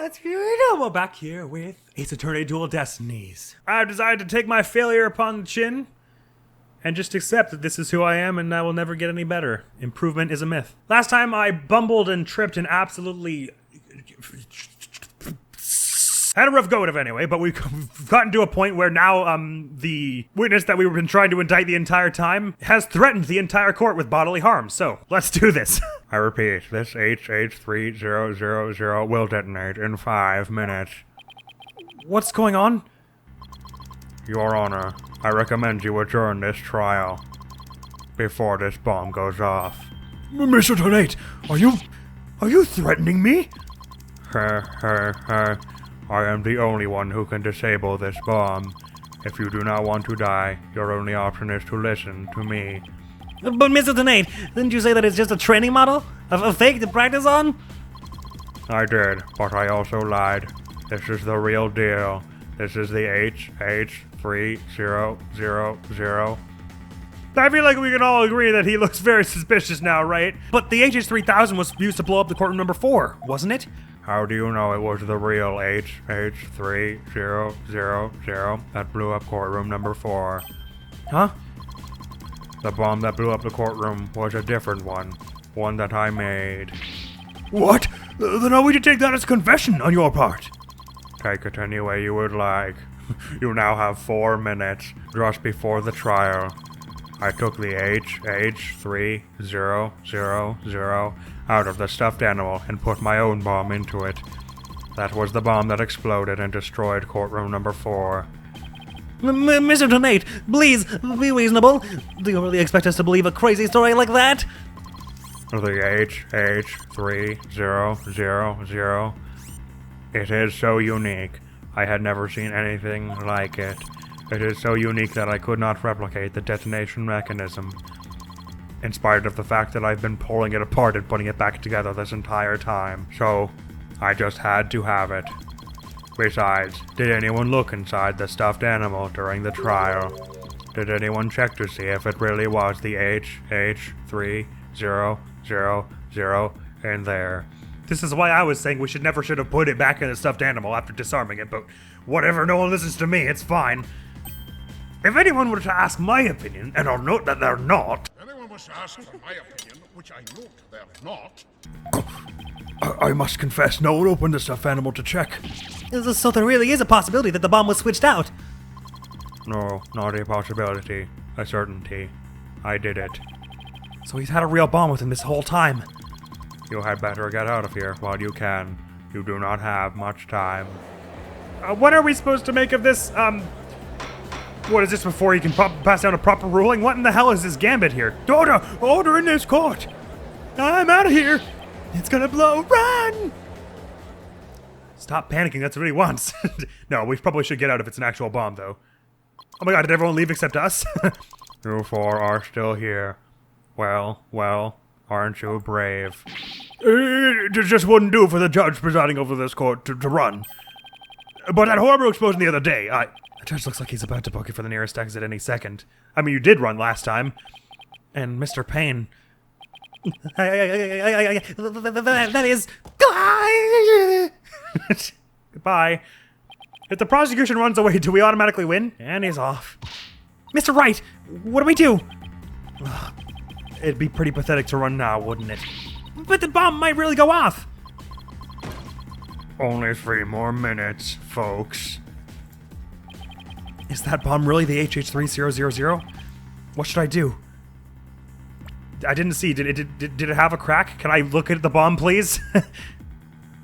what's going on? Back here with Ace Attorney Dual Destinies. I've decided to take my failure upon the chin and just accept that this is who I am and I will never get any better. Improvement is a myth. Last time I bumbled and tripped and absolutely had a rough go at it anyway, but we've gotten to a point where now the witness that we've been trying to indict the entire time has threatened the entire court with bodily harm. So let's do this. I repeat, this HH3000 will detonate in 5 minutes. What's going on? Your Honor, I recommend you adjourn this trial before this bomb goes off. Mr. Donate, are you threatening me? I am the only one who can disable this bomb. If you do not want to die, your only option is to listen to me. But Mr. Donate, didn't you say that it's just a training model? A fake to practice on? I did, but I also lied. This is the real deal. This is the HH3000. I feel like we can all agree that he looks very suspicious now, right? But the HH3000 was used to blow up the courtroom number 4, wasn't it? How do you know it was the real HH3000 that blew up courtroom number 4? Huh? The bomb that blew up the courtroom was a different one. One that I made. What? Then are we to take that as confession on your part? Take it any way you would like. You now have 4 minutes just before the trial. I took the HH3000 out of the stuffed animal and put my own bomb into it. That was the bomb that exploded and destroyed courtroom number 4. Mr. Donate, please, be reasonable. Do you really expect us to believe a crazy story like that? The HH3000. It is so unique. I had never seen anything like it. It is so unique that I could not replicate the detonation mechanism. In spite of the fact that I've been pulling it apart and putting it back together this entire time. So, I just had to have it. Besides, did anyone look inside the stuffed animal during the trial? Did anyone check to see if it really was the HH3000 in there? This is why I was saying we should have put it back in the stuffed animal after disarming it, but whatever, no one listens to me, it's fine. If anyone were to ask my opinion, and I'll note that they're not... Anyone was to ask for my opinion, which I note they're not... I must confess, no one opened the stuffed animal to check. So there really is a possibility that the bomb was switched out. No, not a possibility. A certainty. I did it. So he's had a real bomb with him this whole time. You had better get out of here while you can. You do not have much time. What are we supposed to make of this, What is this before he can pass down a proper ruling? What in the hell is this gambit here? Order in this court! I'm out of here! It's gonna blow, run! Stop panicking, that's what he wants. No, we probably should get out if it's an actual bomb, though. Oh my god, did everyone leave except us? You 4 are still here. Well, aren't you brave? It just wouldn't do for the judge presiding over this court to run. But that horrible explosion the other day, the judge looks like he's about to book you for the nearest exit any second. I mean, you did run last time. And Mr. Payne... That is... Goodbye. If the prosecution runs away, do we automatically win? And he's off. Mr. Wright, what do we do? It'd be pretty pathetic to run now, wouldn't it? But the bomb might really go off. Only 3 more minutes, folks. Is that bomb really the HH3000? What should I do? I didn't see. Did it have a crack? Can I look at the bomb, please?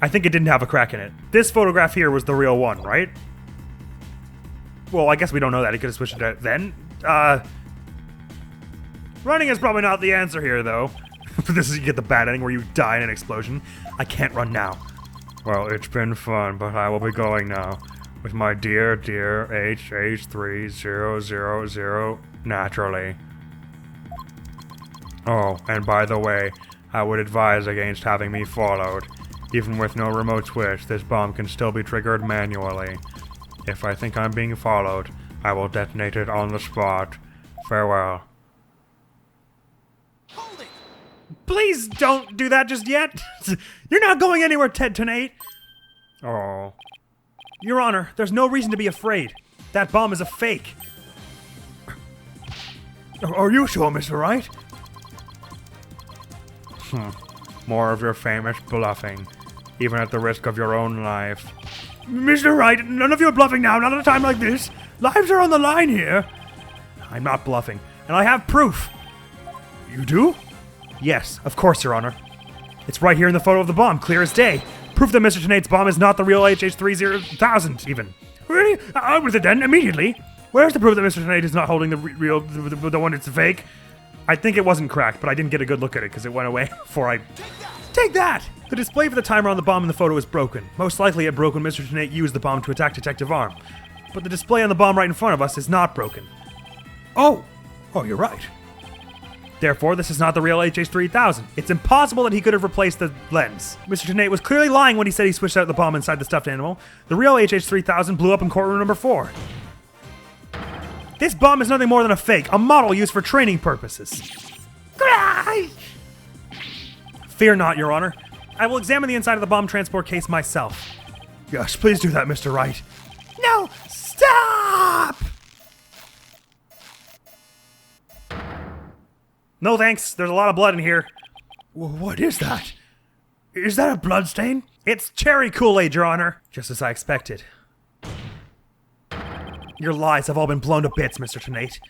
I think it didn't have a crack in it. This photograph here was the real one, right? Well, I guess we don't know that. He could have switched it then. Running is probably not the answer here, though. This is you get the bad ending where you die in an explosion. I can't run now. Well, it's been fun, but I will be going now. With my dear HH3000 naturally. Oh, and by the way, I would advise against having me followed. Even with no remote switch, this bomb can still be triggered manually. If I think I'm being followed, I will detonate it on the spot. Farewell. Hold it! Please don't do that just yet. You're not going anywhere, Ted Tonate. Oh. Your Honor, there's no reason to be afraid. That bomb is a fake. Are you sure, Mr. Wright? More of your famous bluffing, even at the risk of your own life. Mr. Wright, none of your bluffing now, not at a time like this. Lives are on the line here. I'm not bluffing, and I have proof. You do? Yes, of course, Your Honor. It's right here in the photo of the bomb, clear as day. Proof that Mr. Tenate's bomb is not the real HH-30,000, even. Really? Out with it then, immediately. Where's the proof that Mr. Tenate is not holding the one that's fake? I think it wasn't cracked, but I didn't get a good look at it because it went away before I... Take that! The display for the timer on the bomb in the photo is broken. Most likely it broke when Mr. Tenate used the bomb to attack Detective Arm. But the display on the bomb right in front of us is not broken. Oh, you're right. Therefore, this is not the real HH-3000. It's impossible that he could have replaced the lens. Mr. Tenate was clearly lying when he said he switched out the bomb inside the stuffed animal. The real HH-3000 blew up in courtroom number 4. This bomb is nothing more than a fake, a model used for training purposes. Fear not, Your Honor. I will examine the inside of the bomb transport case myself. Yes, please do that, Mr. Wright. No! Stop! No thanks, there's a lot of blood in here. What is that? Is that a blood stain? It's cherry Kool-Aid, Your Honor. Just as I expected. Your lies have all been blown to bits, Mr. Tenate.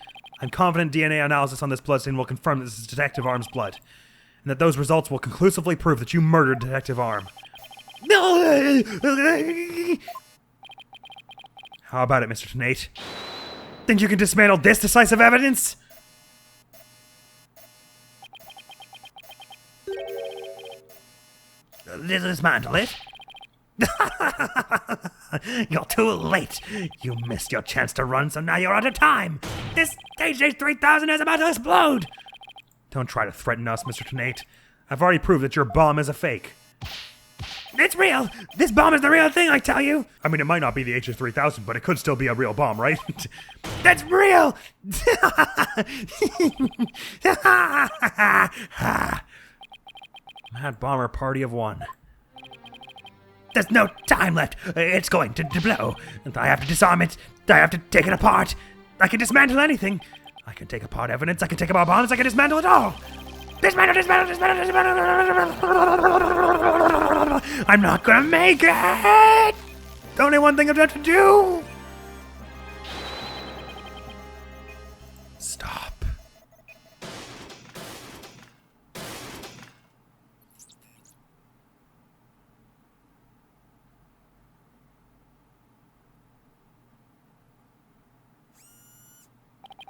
I'm confident DNA analysis on this bloodstain will confirm that this is Detective Arm's blood, and that those results will conclusively prove that you murdered Detective Arm. How about it, Mr. Tenate? Think you can dismantle this decisive evidence? Dismantle it? You're too late. You missed your chance to run, so now you're out of time. This HH-3000 is about to explode. Don't try to threaten us, Mr. Tenate. I've already proved that your bomb is a fake. It's real. This bomb is the real thing, I tell you. I mean, it might not be the HH-3000, but it could still be a real bomb, right? That's real. Mad Bomber Party of One. There's no time left. It's going to blow. I have to disarm it. I have to take it apart. I can dismantle anything. I can take apart evidence. I can take apart bombs. I can dismantle it all. Dismantle, dismantle, dismantle, dismantle. I'm not gonna make it. Only one thing I've got to do. Stop.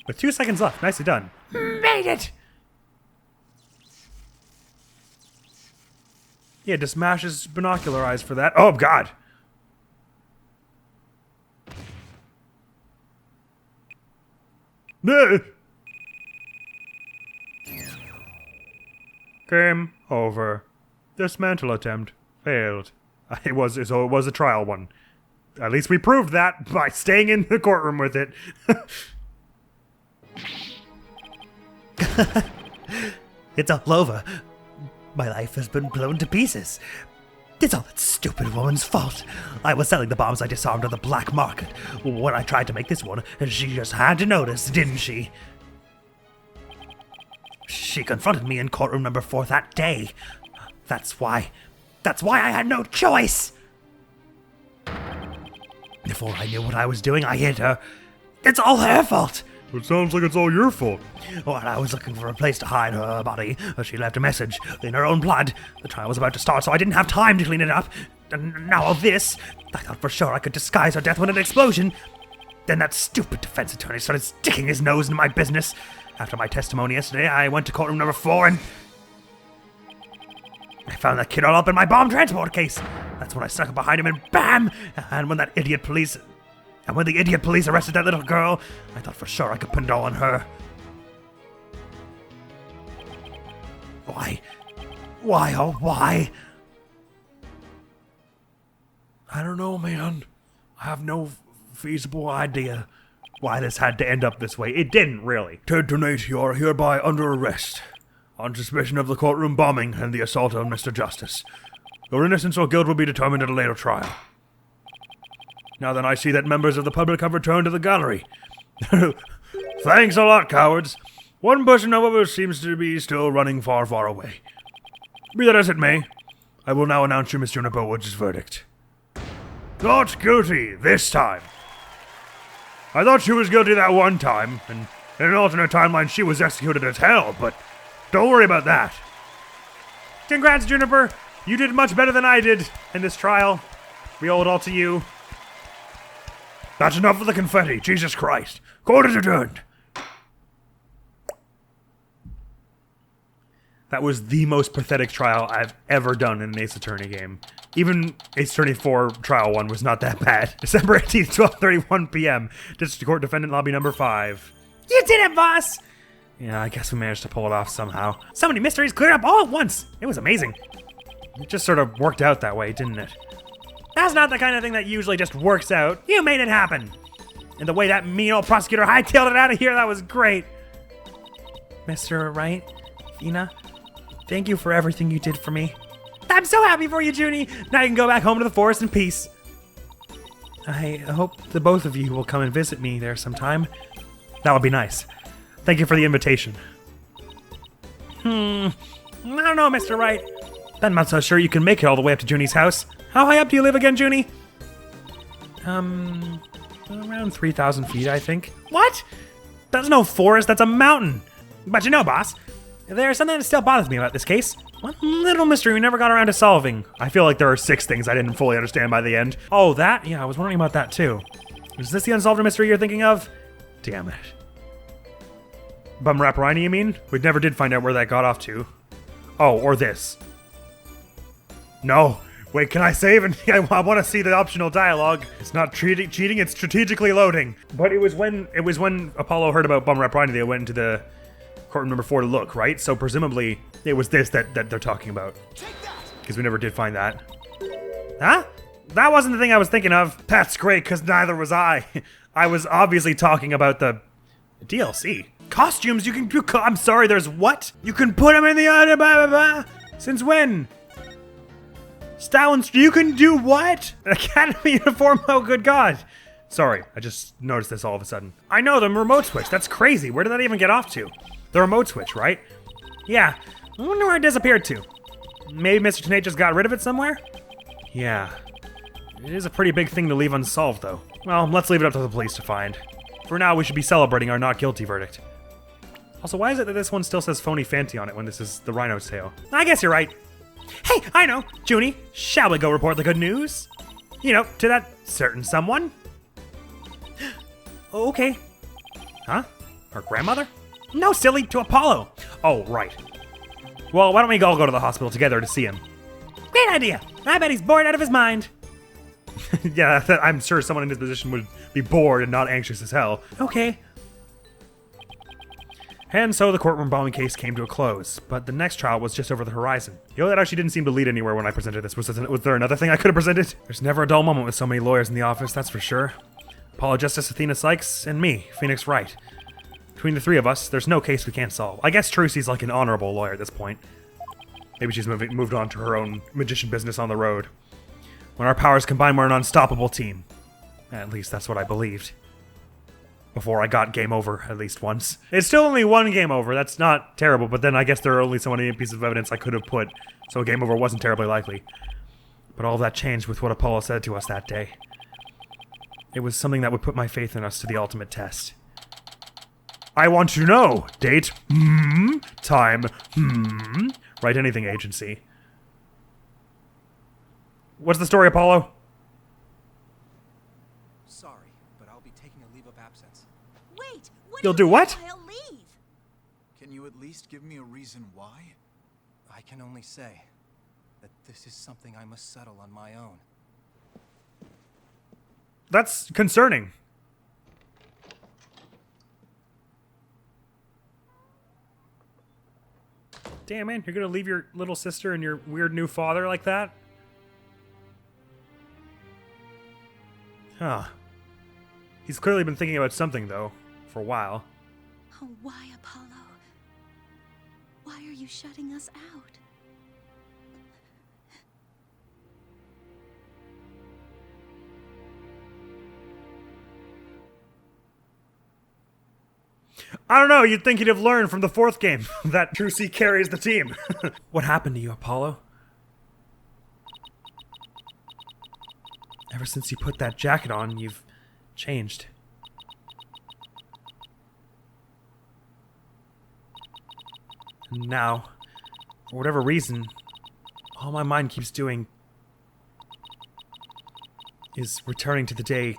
With 2 seconds left, nicely done. Made it! Yeah, just smash his binocular eyes for that. Oh, God! Game over. Dismantle attempt failed. It was a trial one. At least we proved that by staying in the courtroom with it. It's all over. My life has been blown to pieces. It's all that stupid woman's fault. I was selling the bombs I disarmed on the black market. When I tried to make this one, she just had to notice, didn't she? She confronted me in courtroom number 4 that day. That's why I had no choice. Before I knew what I was doing, I hit her. It's all her fault. It sounds like it's all your fault. When I was looking for a place to hide her body, she left a message in her own blood. The trial was about to start, so I didn't have time to clean it up. And now all this. I thought for sure I could disguise her death with an explosion. Then that stupid defense attorney started sticking his nose into my business. After my testimony yesterday, I went to courtroom number 4 and I found that kid all up in my bomb transport case. That's when I stuck behind him and BAM! And when the idiot police arrested that little girl, I thought for sure I could pin it all on her. Why? Why, oh why? I don't know, man. I have no feasible idea why this had to end up this way. It didn't, really. Ted Tenate, you are hereby under arrest on suspicion of the courtroom bombing and the assault on Mr. Justice. Your innocence or guilt will be determined at a later trial. Now then, I see that members of the public have returned to the gallery. Thanks a lot, cowards. One person, however, seems to be still running far, far away. Be that as it may, I will now announce you Miss Juniper Woods' verdict. Not guilty this time. I thought she was guilty that one time, and in an alternate timeline she was executed as hell, but don't worry about that. Congrats, Juniper. You did much better than I did in this trial. We owe it all to you. That's enough of the confetti, Jesus Christ. Court is adjourned. That was the most pathetic trial I've ever done in an Ace Attorney game. Even Ace Attorney 4 Trial 1 was not that bad. December 18th, 12:31 p.m. District Court Defendant Lobby number 5. You did it, boss! Yeah, I guess we managed to pull it off somehow. So many mysteries cleared up all at once. It was amazing. It just sort of worked out that way, didn't it? That's not the kind of thing that usually just works out. You made it happen. And the way that mean old prosecutor hightailed it out of here, that was great. Mr. Wright, Fina, thank you for everything you did for me. I'm so happy for you, Junie. Now you can go back home to the forest in peace. I hope the both of you will come and visit me there sometime. That would be nice. Thank you for the invitation. I don't know, Mr. Wright. I'm not so sure you can make it all the way up to Junie's house. How high up do you live again, Junie? Around 3,000 feet, I think. What? That's no forest, that's a mountain. But you know, boss, there's something that still bothers me about this case. One little mystery we never got around to solving. I feel like there are 6 things I didn't fully understand by the end. Oh, that? Yeah, I was wondering about that too. Is this the unsolved mystery you're thinking of? Damn it. Bum Rapparini, you mean? We never did find out where that got off to. Oh, or this. No. Wait, can I save? And I want to see the optional dialogue. It's not cheating, it's strategically loading. But it was when Apollo heard about Bum Rapparini they went into the courtroom number 4 to look, right? So presumably it was this that they're talking about. Because we never did find that. Huh? That wasn't the thing I was thinking of. That's great, because neither was I. I was obviously talking about the DLC. Costumes, you can do. I'm sorry, there's what? You can put them in the other. Blah, blah, blah. Since when? Style and you can do what? Academy uniform? Oh, good God. Sorry, I just noticed this all of a sudden. I know, the remote switch. That's crazy. Where did that even get off to? The remote switch, right? Yeah. I wonder where it disappeared to. Maybe Mr. Tenate just got rid of it somewhere? Yeah. It is a pretty big thing to leave unsolved, though. Well, let's leave it up to the police to find. For now, we should be celebrating our not guilty verdict. Also, why is it that this one still says Phony Fanty on it when this is the Rhino's Tale? I guess you're right. Hey, I know! Junie, shall we go report the good news? You know, to that certain someone? Okay. Huh? Her grandmother? No, silly, to Apollo. Oh, right. Well, why don't we all go to the hospital together to see him? Great idea! I bet he's bored out of his mind. Yeah, I'm sure someone in his position would be bored and not anxious as hell. Okay. And so the courtroom bombing case came to a close, but the next trial was just over the horizon. You know, that actually didn't seem to lead anywhere when I presented this. Was there another thing I could have presented? There's never a dull moment with so many lawyers in the office, that's for sure. Apollo Justice Athena Sykes and me, Phoenix Wright. Between the 3 of us, there's no case we can't solve. I guess Trucy's like an honorable lawyer at this point. Maybe she's moved on to her own magician business on the road. When our powers combine, we're an unstoppable team. At least that's what I believed. Before I got game over at least once. It's still only 1 game over, that's not terrible, but then I guess there are only so many pieces of evidence I could have put, so a game over wasn't terribly likely. But all that changed with what Apollo said to us that day. It was something that would put my faith in us to the ultimate test. I want to know! Date? Time? Write anything, agency. What's the story, Apollo? Sorry, but I'll be taking a leave of absence. Wait, You'll do what? I'll leave. Can you at least give me a reason why? I can only say that this is something I must settle on my own. That's concerning. Damn, man, you're gonna leave your little sister and your weird new father like that? Huh. He's clearly been thinking about something, though, for a while. Oh, why, Apollo? Why are you shutting us out? I don't know, you'd think he'd have learned from the fourth game that Trucy carries the team. What happened to you, Apollo? Ever since you put that jacket on, you've changed. And now, for whatever reason, all my mind keeps doing is returning to the day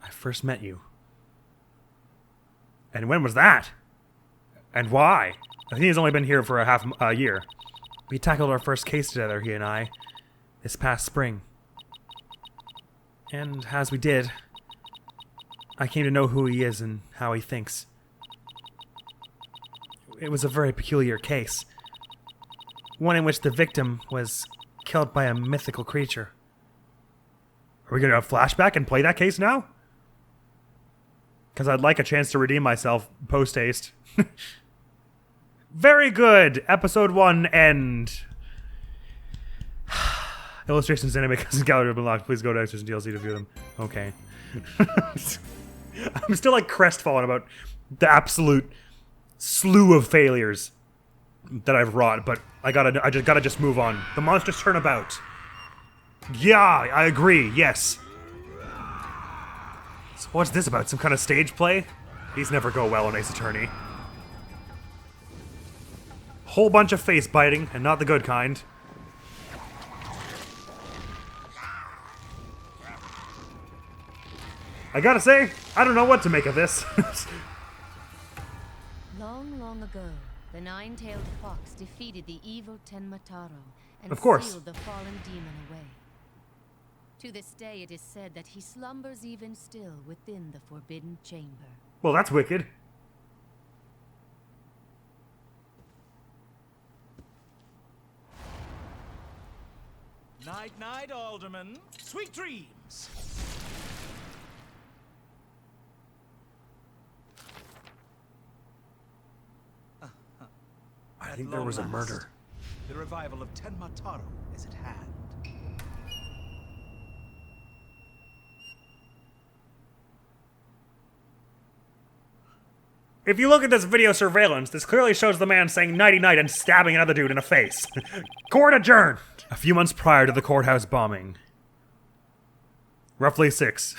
I first met you. And when was that? And why? I think he's only been here for a year. We tackled our first case together, he and I, this past spring. And as we did, I came to know who he is and how he thinks. It was a very peculiar case. One in which the victim was killed by a mythical creature. Are we going to have flashback and play that case now? Because I'd like a chance to redeem myself post-haste. Very good! Episode 1, end. Illustrations, anime, cousins, gallery have been locked. Please go to extras and DLC to view them. Okay. I'm still like crestfallen about the absolute slew of failures that I've wrought, but I just gotta move on. The monsters turn about. Yeah, I agree, yes. So what's this about? Some kind of stage play? These never go well in Ace Attorney. Whole bunch of face biting, and not the good kind. I gotta say, I don't know what to make of this. Long, long ago, the nine-tailed fox defeated the evil Taro and Of course. sealed the fallen demon away. To this day, it is said that he slumbers even still within the Forbidden Chamber. Well, that's wicked. Night, night, Alderman. Sweet dreams. I think there was a murder. The revival of Taro is at hand. If you look at this video surveillance, this clearly shows the man saying nighty-night and stabbing another dude in the face. Court adjourned! A few months prior to the courthouse bombing. Roughly 6.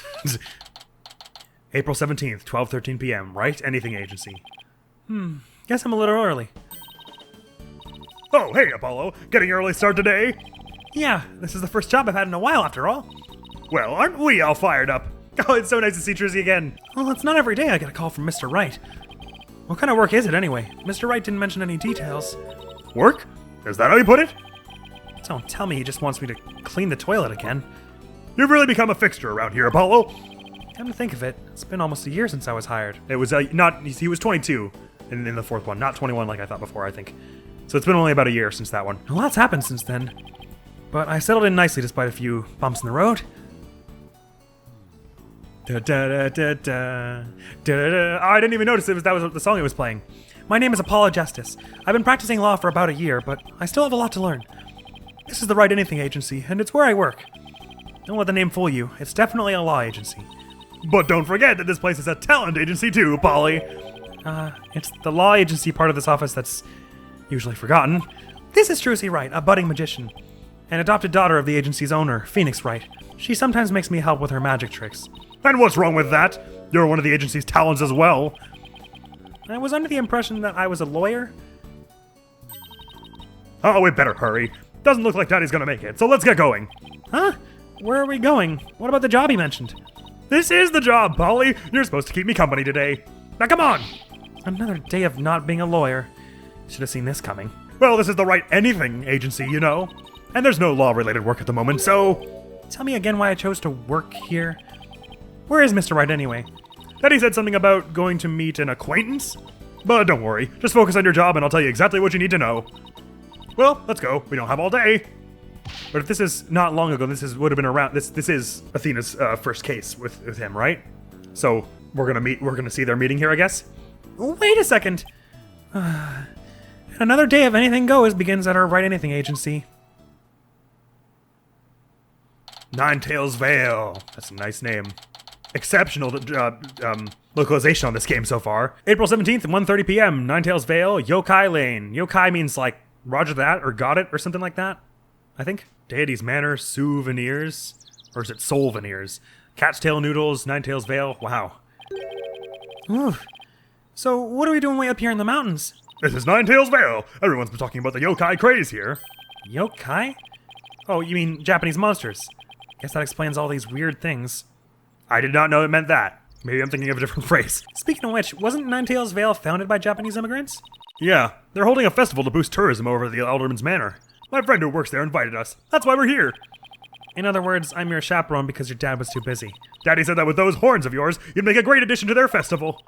April 17th, 12:13 p.m. Wright, Anything Agency. Guess I'm a little early. Oh, hey, Apollo. Getting an early start today? Yeah, this is the first job I've had in a while, after all. Well, aren't we all fired up? Oh, it's so nice to see Trucy again. Well, it's not every day I get a call from Mr. Wright. What kind of work is it, anyway? Mr. Wright didn't mention any details. Work? Is that how you put it? Don't tell me he just wants me to clean the toilet again. You've really become a fixture around here, Apollo. Come to think of it, it's been almost a year since I was hired. It was, he was 22 in the fourth one, not 21 like I thought before, I think. So it's been only about a year since that one. A lot's happened since then. But I settled in nicely despite a few bumps in the road. Da da da da da da da. Oh, I didn't even notice that was the song it was playing. My name is Apollo Justice. I've been practicing law for about a year, but I still have a lot to learn. This is the Wright Anything Agency, and it's where I work. Don't let the name fool you. It's definitely a law agency. But don't forget that this place is a talent agency too, Polly. It's the law agency part of this office that's usually forgotten. This is Trucy Wright, a budding magician, an adopted daughter of the agency's owner, Phoenix Wright. She sometimes makes me help with her magic tricks. And what's wrong with that? You're one of the agency's talents as well. I was under the impression that I was a lawyer. Oh, we better hurry. Doesn't look like Daddy's gonna make it, so let's get going. Huh? Where are we going? What about the job he mentioned? This is the job, Polly. You're supposed to keep me company today. Now come on. Another day of not being a lawyer. Should have seen this coming. Well, this is the Wright Anything Agency, you know. And there's no law-related work at the moment, so... Tell me again why I chose to work here. Where is Mr. Wright anyway? Daddy said something about going to meet an acquaintance. But don't worry, just focus on your job and I'll tell you exactly what you need to know. Well, let's go. We don't have all day. But if this is not long ago, would have been around. This is Athena's first case with him, right? So we're gonna see their meeting here, I guess. Wait a second. Another day of anything goes begins at our Wright Anything Agency. Nine Tails Vale. That's a nice name. exceptional localization on this game so far. April 17th, 1:30 p.m., Ninetales Vale, Yokai Lane. Yokai means like roger that or got it or something like that, I think. Deity's Manor, souvenirs. Or is it souvenirs? Cat's Tail Noodles, Ninetales Vale. Wow. Ooh. So what are we doing way up here in the mountains? This is Ninetales Vale. Everyone's been talking about the yokai craze here. Yokai? Oh, you mean Japanese monsters. Guess that explains all these weird things. I did not know it meant that. Maybe I'm thinking of a different phrase. Speaking of which, wasn't Ninetales Vale founded by Japanese immigrants? Yeah, they're holding a festival to boost tourism over at the Alderman's Manor. My friend who works there invited us. That's why we're here. In other words, I'm your chaperone because your dad was too busy. Daddy said that with those horns of yours, you'd make a great addition to their festival.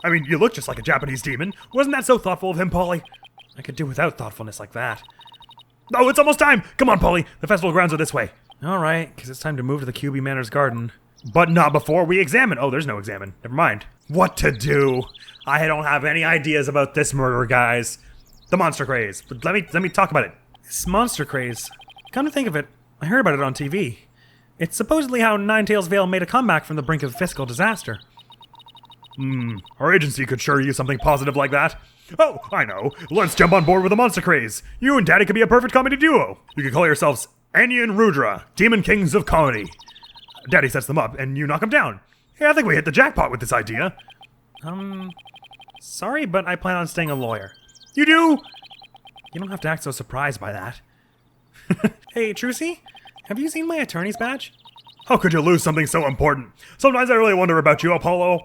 I mean, you look just like a Japanese demon. Wasn't that so thoughtful of him, Polly? I could do without thoughtfulness like that. Oh, it's almost time! Come on, Polly. The festival grounds are this way. Alright, because it's time to move to the QB Manor's garden. But not before we examine. Oh, there's no examine. Never mind. What to do? I don't have any ideas about this murder, guys. The monster craze. Let me talk about it. This monster craze. Come to think of it, I heard about it on TV. It's supposedly how Ninetales Vale made a comeback from the brink of fiscal disaster. Our agency could sure use something positive like that. Oh, I know. Let's jump on board with the monster craze. You and Daddy could be a perfect comedy duo. You could call yourselves Anya and Rudra, Demon Kings of Comedy. Daddy sets them up, and you knock them down. Hey, I think we hit the jackpot with this idea. Sorry, but I plan on staying a lawyer. You do? You don't have to act so surprised by that. Hey, Trucy, have you seen my attorney's badge? How could you lose something so important? Sometimes I really wonder about you, Apollo.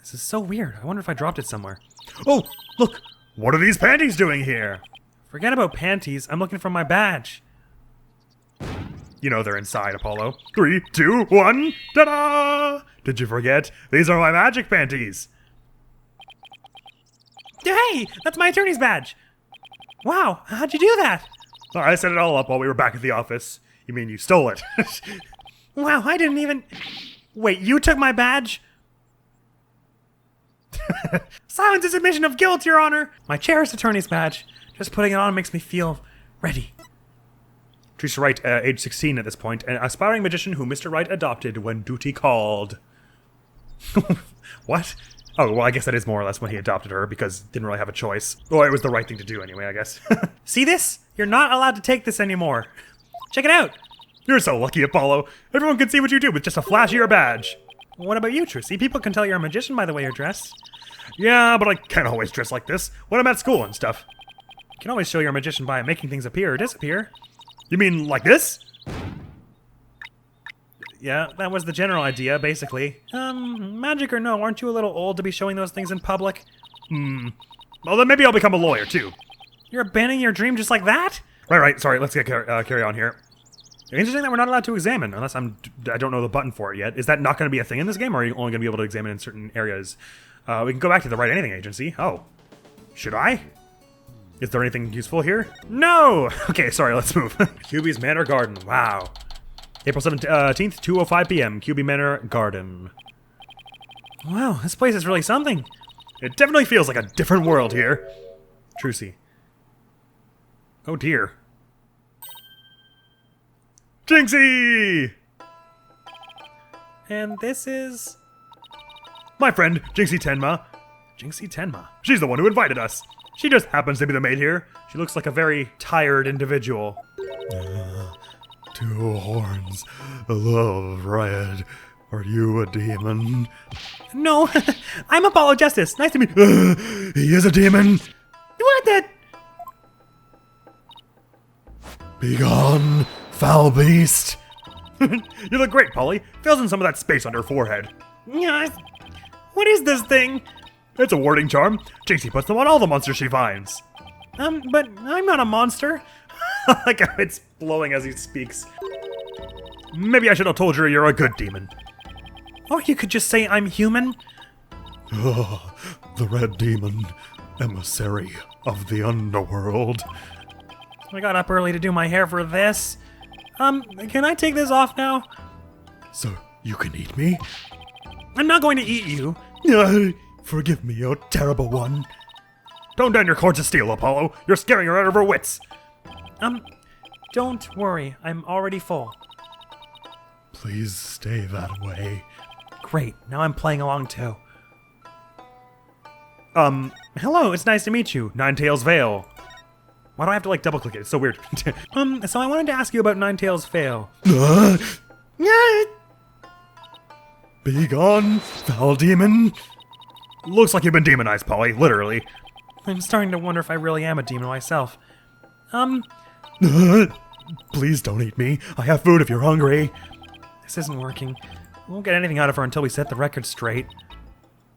This is so weird. I wonder if I dropped it somewhere. Oh, look. What are these panties doing here? Forget about panties. I'm looking for my badge. You know they're inside, Apollo. 3, 2, 1, ta-da! Did you forget? These are my magic panties. Hey, that's my attorney's badge. Wow, how'd you do that? I set it all up while we were back at the office. You mean you stole it? Wow, I didn't even... Wait, you took my badge? Silence is admission of guilt, Your Honor. My cherished attorney's badge. Just putting it on makes me feel ready. Teresa Wright, age 16 at this point, an aspiring magician who Mr. Wright adopted when duty called. What? Oh, well, I guess that is more or less when he adopted her, because didn't really have a choice. Well, it was the right thing to do anyway, I guess. See this? You're not allowed to take this anymore. Check it out. You're so lucky, Apollo. Everyone can see what you do with just a flashier badge. What about you, Trucy? People can tell you're a magician by the way you're dressed. Yeah, but I can't always dress like this when I'm at school and stuff. You can always show you're a magician by making things appear or disappear. You mean like this? Yeah, that was the general idea, basically. Magic or no, aren't you a little old to be showing those things in public? Well, then maybe I'll become a lawyer, too. You're abandoning your dream just like that? Right, sorry, let's get carry on here. Interesting that we're not allowed to examine, unless I don't know the button for it yet. Is that not going to be a thing in this game, or are you only going to be able to examine in certain areas? We can go back to the Write Anything agency. Oh. Should I? Is there anything useful here? No! Okay, sorry, let's move. QB's Manor Garden, wow. April 17th, 2:05 p.m., QB Manor Garden. Wow, this place is really something. It definitely feels like a different world here. Trucy. Oh dear. Jinxie! And this is... my friend, Jinxie Tenma. Jinxie Tenma. She's the one who invited us. She just happens to be the maid here. She looks like a very tired individual. 2 horns, a love riot. Are you a demon? No, I'm Apollo Justice. Nice to meet He is a demon. What the... Begone, foul beast. You look great, Polly. Fills in some of that space on her forehead. Yeah, what is this thing? It's a warding charm. Jinxie puts them on all the monsters she finds. But I'm not a monster. Like how it's blowing as he speaks. Maybe I should have told you you're a good demon. Or you could just say I'm human. Oh, the red demon, emissary of the underworld. I got up early to do my hair for this. Can I take this off now? So you can eat me? I'm not going to eat you. Forgive me, you terrible one. Tone down your cords of steel, Apollo. You're scaring her out of her wits. Don't worry. I'm already full. Please stay that way. Great, now I'm playing along too. Hello, it's nice to meet you, Ninetales Vale. Why do I have to like double click it? It's so weird. So I wanted to ask you about Ninetales Vale. Be gone, foul demon. Looks like you've been demonized, Polly, literally. I'm starting to wonder if I really am a demon myself. Please don't eat me. I have food if you're hungry. This isn't working. We won't get anything out of her until we set the record straight.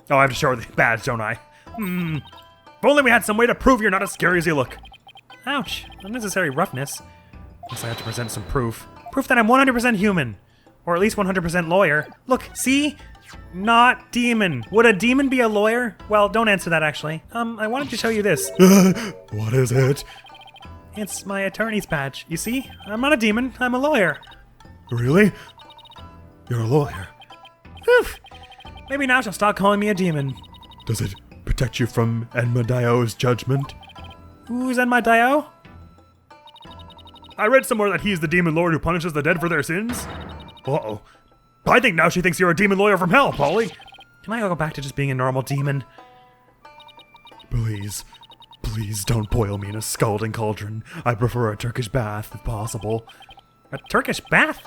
Oh, I have to show her the badge, don't I? If only we had some way to prove you're not as scary as you look. Ouch, unnecessary roughness. Guess I have to present some proof. Proof that I'm 100% human. Or at least 100% lawyer. Look, see? Not demon. Would a demon be a lawyer? Well, don't answer that actually. I wanted to show you this. What is it? It's my attorney's badge. You see? I'm not a demon, I'm a lawyer. Really? You're a lawyer. Whew. Maybe now she'll stop calling me a demon. Does it protect you from Admiral's judgment? Who's Admiral? I read somewhere that he's the demon lord who punishes the dead for their sins. Uh-oh. I think now she thinks you're a demon lawyer from hell, Polly. Can I go back to just being a normal demon? Please don't boil me in a scalding cauldron. I prefer a Turkish bath if possible. A Turkish bath?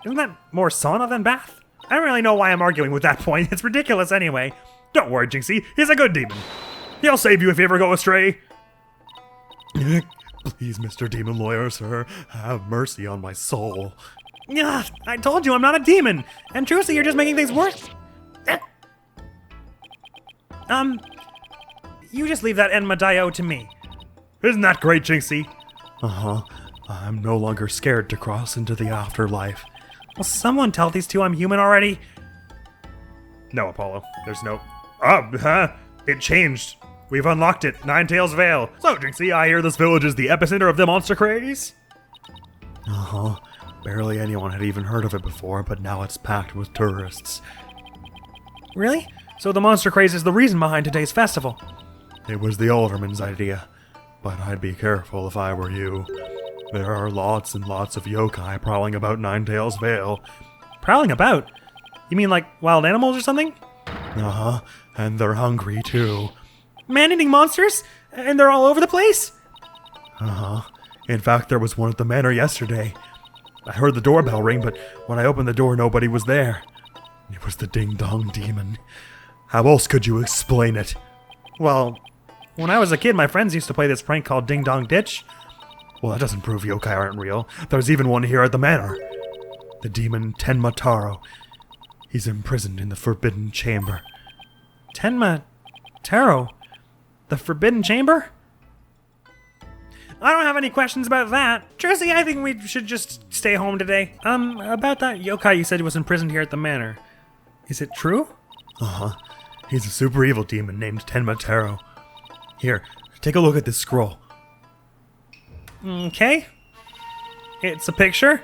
Isn't that more sauna than bath? I don't really know why I'm arguing with that point. It's ridiculous anyway. Don't worry, Jinxie. He's a good demon. He'll save you if you ever go astray. Please, Mr. Demon Lawyer, sir, have mercy on my soul. Ugh, I told you I'm not a demon. And truthfully, you're just making things worse. You just leave that Enmadio to me. Isn't that great, Jinxie? Uh-huh. I'm no longer scared to cross into the afterlife. Will someone tell these two I'm human already? No, Apollo. There's no... It changed. We've unlocked it. Ninetales Vale. So, Jinxie, I hear this village is the epicenter of the monster craze? Uh-huh. Barely anyone had even heard of it before, but now it's packed with tourists. Really? So the monster craze is the reason behind today's festival? It was the alderman's idea, but I'd be careful if I were you. There are lots and lots of yokai prowling about Ninetales Vale. Prowling about? You mean like wild animals or something? Uh-huh, and they're hungry too. Man-eating monsters? And they're all over the place? Uh-huh. In fact, there was one at the manor yesterday. I heard the doorbell ring, but when I opened the door, nobody was there. It was the Ding-Dong Demon. How else could you explain it? Well, when I was a kid, my friends used to play this prank called Ding Dong Ditch. Well, that doesn't prove yokai aren't real. There's even one here at the manor. The demon Taro. He's imprisoned in the Forbidden Chamber. Taro? The Forbidden Chamber? I don't have any questions about that. Tracy, I think we should just stay home today. About that yokai you said was imprisoned here at the manor. Is it true? Uh-huh. He's a super evil demon named Taro. Here, take a look at this scroll. Okay. It's a picture?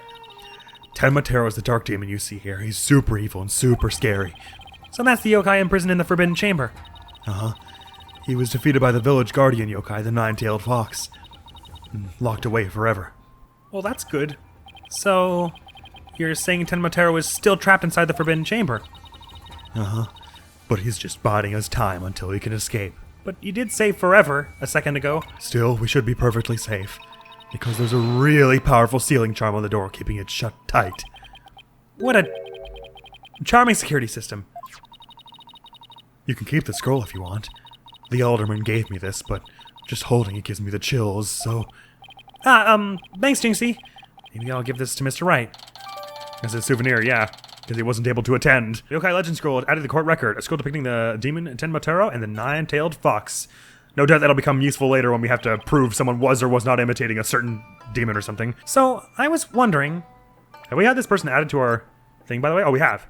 Taro is the dark demon you see here. He's super evil and super scary. So that's the yokai imprisoned in the Forbidden Chamber. Uh-huh. He was defeated by the village guardian yokai, the nine-tailed fox. And locked away forever. Well, that's good. So, you're saying Taro is still trapped inside the Forbidden Chamber? Uh-huh. But he's just biding his time until he can escape. But you did say forever a second ago. Still, we should be perfectly safe. Because there's a really powerful sealing charm on the door keeping it shut tight. What a charming security system. You can keep the scroll if you want. The alderman gave me this, but just holding it gives me the chills, so... Thanks, Jinxie. Maybe I'll give this to Mr. Wright. As a souvenir, yeah. Because he wasn't able to attend. The Yokai Legend Scroll added to the court record. A scroll depicting the demon Taro and the nine-tailed fox. No doubt that'll become useful later when we have to prove someone was or was not imitating a certain demon or something. So, I was wondering... Have we had this person added to our thing, by the way? Oh, we have.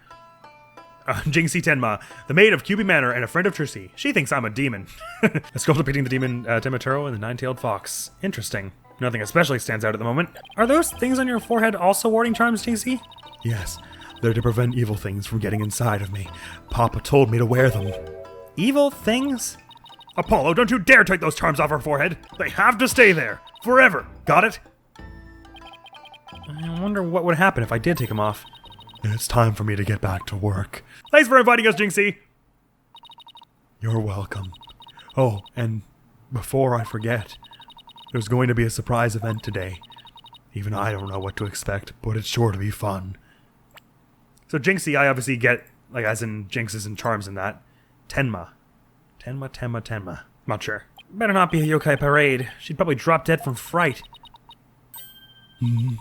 Jinxie Tenma, the maid of Kyubi Manor and a friend of Trissy. She thinks I'm a demon. A scroll depicting the demon Taro and the nine-tailed fox. Interesting. Nothing especially stands out at the moment. Are those things on your forehead also warding charms, Jinxie? Yes, they're to prevent evil things from getting inside of me. Papa told me to wear them. Evil things? Apollo, don't you dare take those charms off her forehead. They have to stay there. Forever. Got it? I wonder what would happen if I did take them off. and it's time for me to get back to work. Thanks for inviting us, Jinxie. You're welcome. Oh, and before I forget, there's going to be a surprise event today. Even I don't know what to expect, but it's sure to be fun. So Jinxie, I obviously get, like, as in Jinxes and charms and that. Tenma. Tenma. Not sure. Better not be a yokai parade. She'd probably drop dead from fright. Hmm.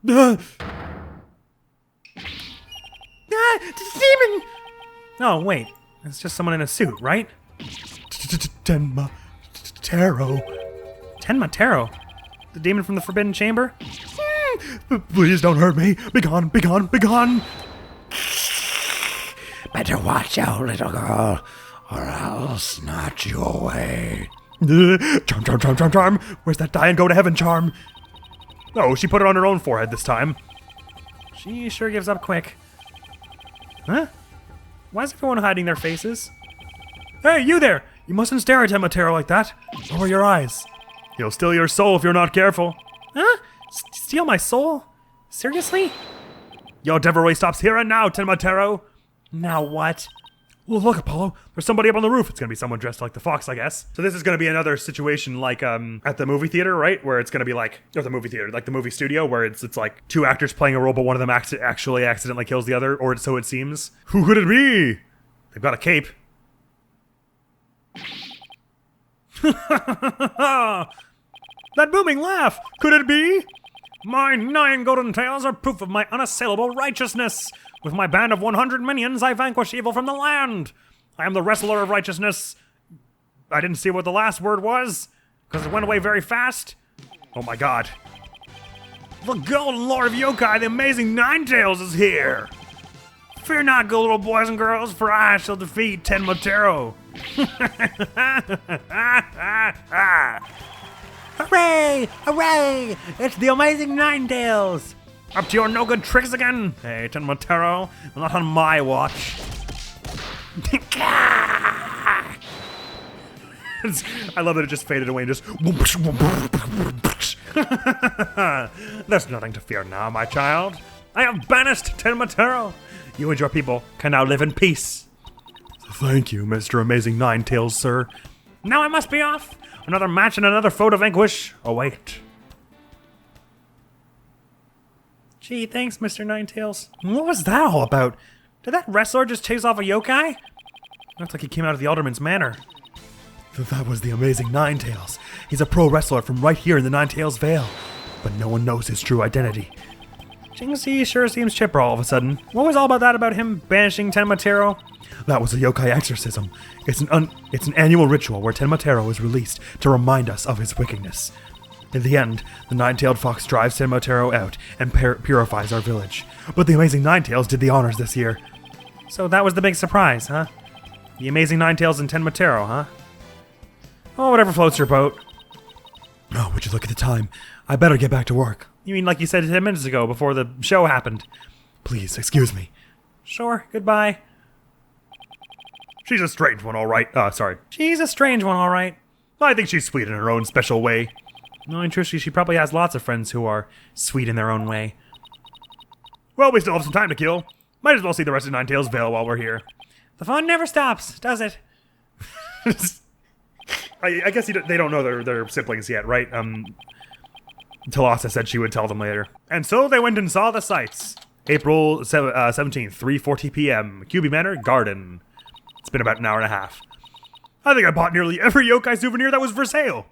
Demon! Oh, wait. It's just someone in a suit, right? Tenma Taro. Tenma Taro? The demon from the Forbidden Chamber? Please don't hurt me. Be gone, be gone, be gone. Better watch out, little girl, or I'll snatch you away. Charm. Where's that die and go to heaven charm? Oh, she put it on her own forehead this time. She sure gives up quick. Huh? Why is everyone hiding their faces? Hey, you there! You mustn't stare at Tenma Taro like that. Lower your eyes. He'll steal your soul if you're not careful. Huh? Steal my soul? Seriously? Your devilry stops here and now, Tenma Taro. Now what? Well, look, Apollo. There's somebody up on the roof. It's gonna be someone dressed like the fox, I guess. So this is gonna be another situation like at the movie theater, right? Where it's gonna be like, or the movie theater, like the movie studio, where it's like two actors playing a role, but one of them actually accidentally kills the other, or so it seems. Who could it be? They've got a cape. That booming laugh! Could it be? My 9 golden tails are proof of my unassailable righteousness. With my band of 100 minions, I vanquish evil from the land. I am the wrestler of righteousness. I didn't see what the last word was, because it went away very fast. Oh my god. The golden lord of yokai, the amazing Ninetales, is here. Fear not, good little boys and girls, for I shall defeat Tenma Taro. Hooray! Hooray! It's the amazing Ninetales! Up to your no-good tricks again? Hey, Tenma Taro, not on my watch. I love that it just faded away and just... There's nothing to fear now, my child. I have banished Tenma Taro. You and your people can now live in peace. Thank you, Mr. Amazing Ninetales, sir. Now I must be off. Another match and another foe to vanquish await. Gee, thanks, Mr. Ninetales. What was that all about? Did that wrestler just chase off a yokai? Looks like he came out of the Alderman's manor. That was the Amazing Ninetales. He's a pro wrestler from right here in the Ninetales Vale, but no one knows his true identity. Jinxie sure seems chipper all of a sudden. What was all about that about him banishing Tenma Taro? That was a yokai exorcism. It's an annual ritual where Tenma Taro is released to remind us of his wickedness. In the end, the nine-tailed fox drives Tenma Taro out and purifies our village. But the Amazing Ninetales did the honors this year. So that was the big surprise, huh? The Amazing Ninetales and Tenma Taro, huh? Oh, whatever floats your boat. Oh, would you look at the time? I better get back to work. You mean like you said 10 minutes ago, before the show happened? Please, excuse me. Sure, goodbye. She's a strange one, all right. Sorry. She's a strange one, all right. I think she's sweet in her own special way. No, and truthfully, she probably has lots of friends who are sweet in their own way. Well, we still have some time to kill. Might as well see the rest of Ninetales Vale while we're here. The fun never stops, does it? I guess they don't know their siblings yet, right? Talasa said she would tell them later. And so they went and saw the sights. April 17th, 3:40 p.m. QB Manor Garden. It's been about an hour and a half. I think I bought nearly every yokai souvenir that was for sale.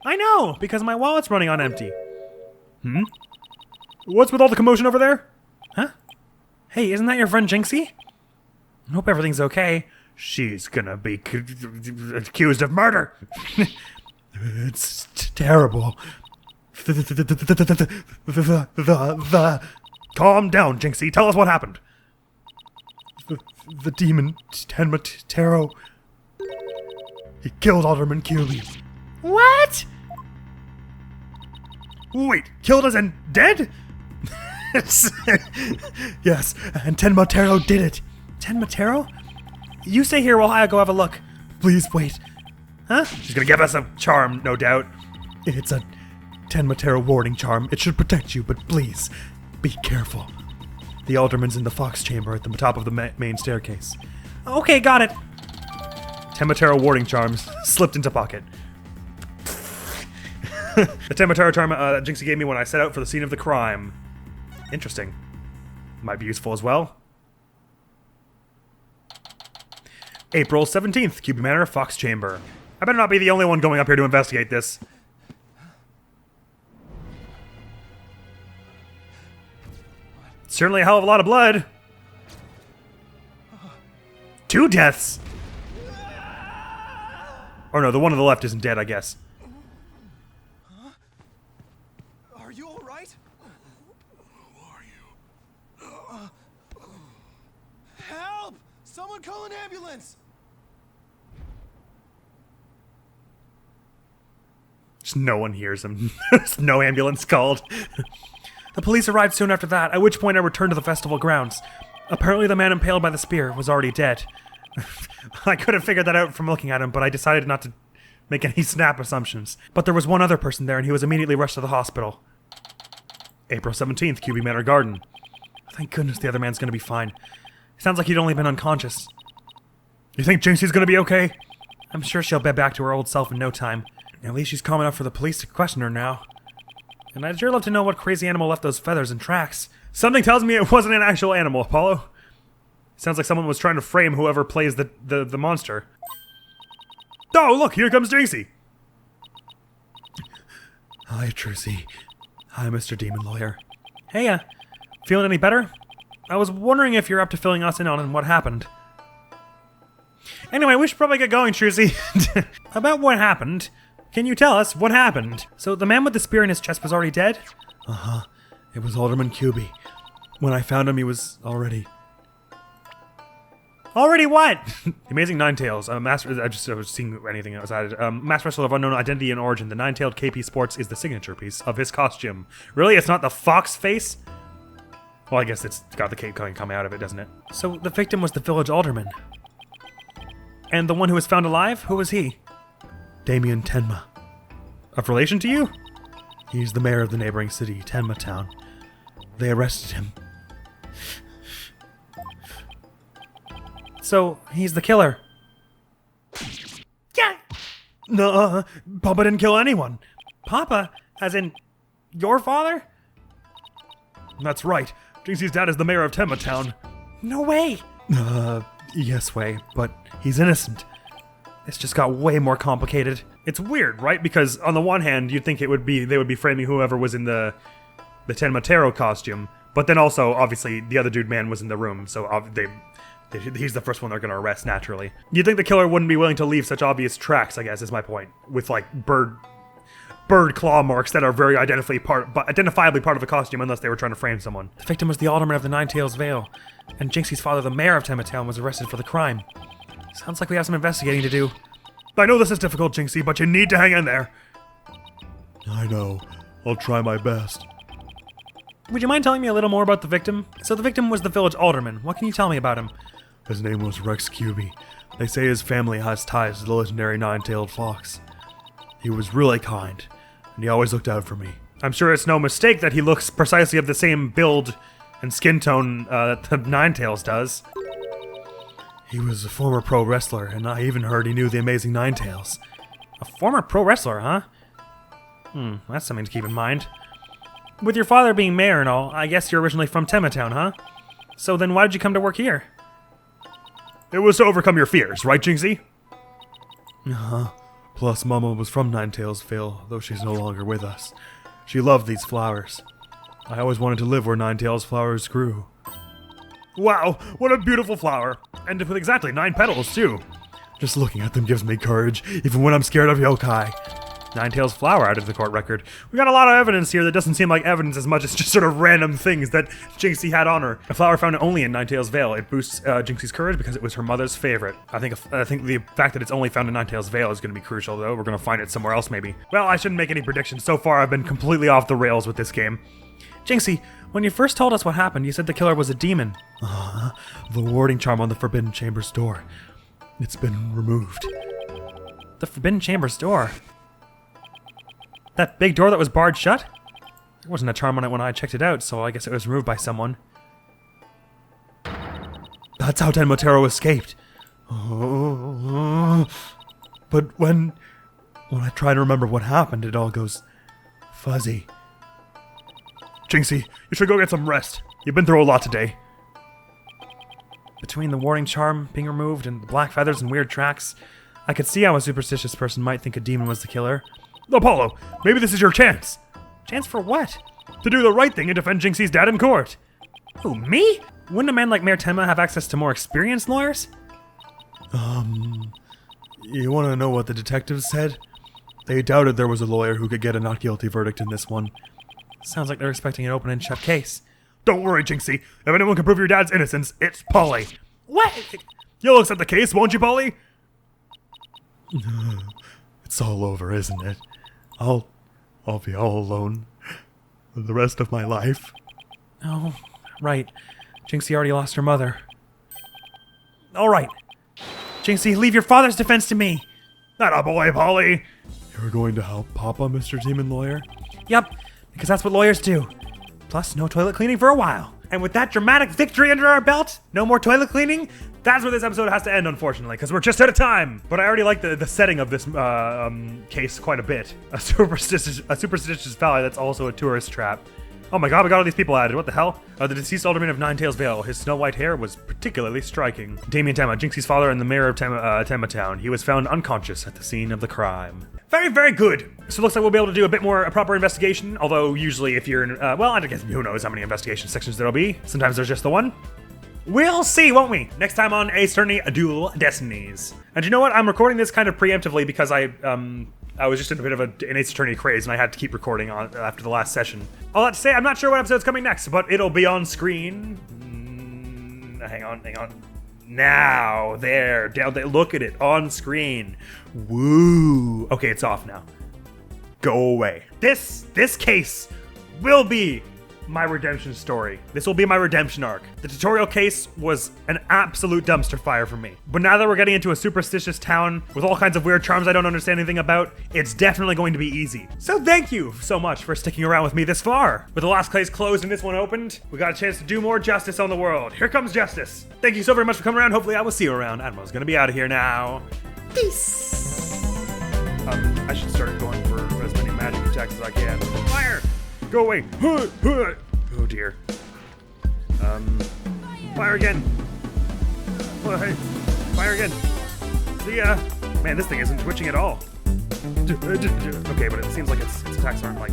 I know, because my wallet's running on empty. What's with all the commotion over there? Huh? Hey, isn't that your friend Jinxie? I hope everything's okay. She's gonna be accused of murder. It's terrible. Calm down, Jinxie. Tell us what happened. The demon, Tenma Taro, he killed Alderman QB. What? Wait, killed us and dead? Yes, and Tenma Taro did it. Tenma Taro? You stay here while I go have a look. Please wait. Huh? She's gonna give us a charm, no doubt. It's a Tenma Taro warding charm. It should protect you, but please, be careful. The alderman's in the fox chamber at the top of the main staircase. Okay, got it. Taro warding charms slipped into pocket. The Taro charm that Jinxie gave me when I set out for the scene of the crime. Interesting. Might be useful as well. April 17th, QB Manor, Fox Chamber. I better not be the only one going up here to investigate this. Certainly a hell of a lot of blood. 2 deaths. Or no, the one on the left isn't dead, I guess. Are you all right? Who are you? Help! Someone call an ambulance! Just no one hears him. There's no ambulance called. The police arrived soon after that, at which point I returned to the festival grounds. Apparently the man impaled by the spear was already dead. I could have figured that out from looking at him, but I decided not to make any snap assumptions. But there was one other person there, and he was immediately rushed to the hospital. April 17th, QB Manor Garden. Thank goodness the other man's gonna be fine. Sounds like he'd only been unconscious. You think Jinxie's gonna be okay? I'm sure she'll be back to her old self in no time. At least she's calm enough for the police to question her now. And I'd sure love to know what crazy animal left those feathers and tracks. Something tells me it wasn't an actual animal, Apollo. Sounds like someone was trying to frame whoever plays the monster. Oh, look, here comes Jinxie. Hi, Trucy. Hi, Mr. Demon Lawyer. Hey, feeling any better? I was wondering if you're up to filling us in on what happened. Anyway, we should probably get going, Trucy. About what happened? Can you tell us what happened? So the man with the spear in his chest was already dead? Uh-huh. It was Alderman QB. When I found him, he was already... Already what? The Amazing Ninetales. I was seeing anything else added. Masked Wrestler of unknown identity and origin. The Ninetailed KP Sports is the signature piece of his costume. Really? It's not the fox face? Well, I guess it's got the cape coming out of it, doesn't it? So the victim was the village alderman. And the one who was found alive? Who was he? Damien Tenma. Of relation to you? He's the mayor of the neighboring city, Tenma Town. They arrested him. So, he's the killer. Yeah! No, Papa didn't kill anyone. Papa? As in, your father? That's right. Jinxie's dad is the mayor of Tenma Town. No way! Yes way, but he's innocent. It's just got way more complicated. It's weird, right? Because on the one hand, you'd think they would be framing whoever was in the Tenma Taro costume, but then also, obviously, the other dude man was in the room, so he's the first one they're gonna arrest, naturally. You'd think the killer wouldn't be willing to leave such obvious tracks, I guess, is my point. With, like, bird claw marks that are very identifiably part of a costume unless they were trying to frame someone. The victim was the alderman of the Ninetails Vale, and Jinxie's father, the mayor of Tenma Town, was arrested for the crime. Sounds like we have some investigating to do. I know this is difficult, Jinxie, but you need to hang in there. I know. I'll try my best. Would you mind telling me a little more about the victim? So the victim was the village alderman. What can you tell me about him? His name was Rex QB. They say his family has ties to the legendary nine-tailed fox. He was really kind, and he always looked out for me. I'm sure it's no mistake that he looks precisely of the same build and skin tone that the Ninetails does. He was a former pro wrestler, and I even heard he knew the Amazing Ninetales. A former pro wrestler, huh? That's something to keep in mind. With your father being mayor and all, I guess you're originally from Tenma Town, huh? So then why did you come to work here? It was to overcome your fears, right, Jinxie? Uh-huh. Plus, Mama was from Ninetails Vale, though she's no longer with us. She loved these flowers. I always wanted to live where Ninetails flowers grew. Wow, what a beautiful flower! And with exactly 9 petals, too. Just looking at them gives me courage, even when I'm scared of yokai. Ninetails flower added to the court record. We got a lot of evidence here that doesn't seem like evidence as much as just sort of random things that Jinxie had on her. A flower found only in Ninetails Vale. It boosts Jinxie's courage because it was her mother's favorite. I think the fact that it's only found in Ninetails Vale is going to be crucial, though. We're going to find it somewhere else, maybe. Well, I shouldn't make any predictions. So far, I've been completely off the rails with this game. Jinxie, when you first told us what happened, you said the killer was a demon. The warding charm on the Forbidden Chamber's door. It's been removed. The Forbidden Chamber's door? That big door that was barred shut? There wasn't a charm on it when I checked it out, so I guess it was removed by someone. That's how Tenma Taro escaped. Oh, but when I try to remember what happened, it all goes fuzzy. Jinxie, you should go get some rest. You've been through a lot today. Between the warding charm being removed and the black feathers and weird tracks, I could see how a superstitious person might think a demon was the killer. Apollo, maybe this is your chance. Chance for what? To do the right thing and defend Jinxie's dad in court. Who, me? Wouldn't a man like Mayor Tenma have access to more experienced lawyers? You want to know what the detectives said? They doubted there was a lawyer who could get a not guilty verdict in this one. Sounds like they're expecting an open and shut case. Don't worry, Jinxie. If anyone can prove your dad's innocence, it's Polly. What? You'll accept the case, won't you, Polly? It's all over, isn't it? I'll be all alone for the rest of my life. Oh, right. Jinxie already lost her mother. All right. Jinxie, leave your father's defense to me. Not a boy, Polly. You're going to help Papa, Mr. Demon Lawyer? Yep, because that's what lawyers do. Plus, no toilet cleaning for a while. And with that dramatic victory under our belt, no more toilet cleaning, that's where this episode has to end, unfortunately, because we're just out of time. But I already like the setting of this case quite a bit. A superstitious valley that's also a tourist trap. Oh my god, we got all these people added. What the hell? The deceased alderman of Ninetails Vale. His snow white hair was particularly striking. Damien Tenma, Jinxie's father and the mayor of Tenma Town. He was found unconscious at the scene of the crime. Very, very good. So it looks like we'll be able to do a bit more proper investigation. Although usually if you're in, well, I guess who knows how many investigation sections there'll be. Sometimes there's just the one. We'll see, won't we? Next time on Ace Attorney Dual Destinies. And you know what? I'm recording this kind of preemptively because I was just in a bit of an Ace Attorney craze and I had to keep recording on after the last session. All that to say, I'm not sure what episode's coming next, but it'll be on screen. Hang on. Now, there, down there, look at it, on screen. Woo. Okay, it's off now. Go away. This case will be my redemption story. This will be my redemption arc. The tutorial case was an absolute dumpster fire for me. But now that we're getting into a superstitious town with all kinds of weird charms I don't understand anything about, it's definitely going to be easy. So thank you so much for sticking around with me this far. With the last case closed and this one opened, we got a chance to do more justice on the world. Here comes justice. Thank you so very much for coming around. Hopefully I will see you around. Admiral's gonna be out of here now. Peace. I should start going for as many magic attacks as I can. Fire! Go away! Oh dear. Fire again! Oh, hey. Fire again! See ya! Man, this thing isn't twitching at all. Okay, but it seems like its attacks aren't like